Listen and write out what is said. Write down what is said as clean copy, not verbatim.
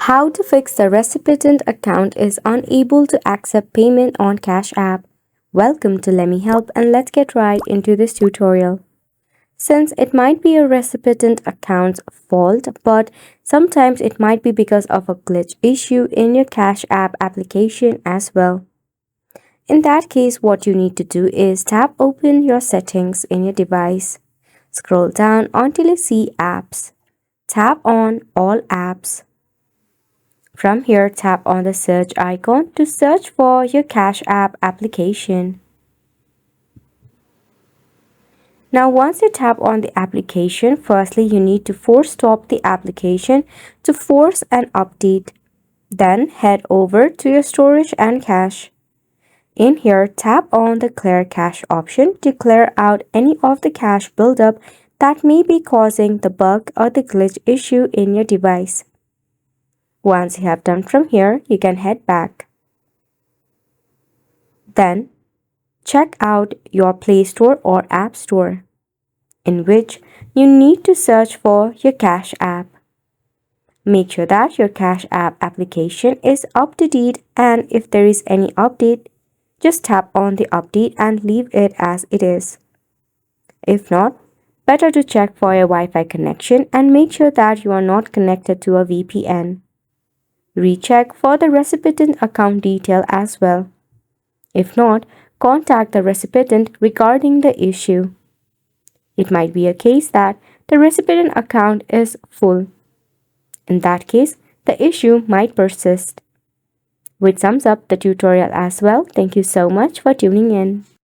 How to fix the recipient account is unable to accept payment on Cash App. Welcome to Lemme Help, and let's get right into this tutorial. Since it might be a recipient account's fault, but sometimes it might be because of a glitch issue in your Cash App application as well. In that case, what you need to do is tap open your settings in your device. Scroll down until you see Apps. Tap on All Apps. From here, tap on the search icon to search for your Cash App application. Now, once you tap on the application, firstly you need to force stop the application to force an update. Then head over to your storage and cache. In here, tap on the Clear Cache option to clear out any of the cache buildup that may be causing the bug or the glitch issue in your device. Once you have done from here, you can head back. Then, check out your Play Store or App Store, in which you need to search for your Cash App. Make sure that your Cash App application is up to date, and if there is any update, just tap on the update and leave it as it is. If not, better to check for a Wi-Fi connection and make sure that you are not connected to a VPN. Recheck for the recipient account detail as well. If not, contact the recipient regarding the issue. It might be a case that the recipient account is full. In that case, the issue might persist. Which sums up the tutorial as well. Thank you so much for tuning in.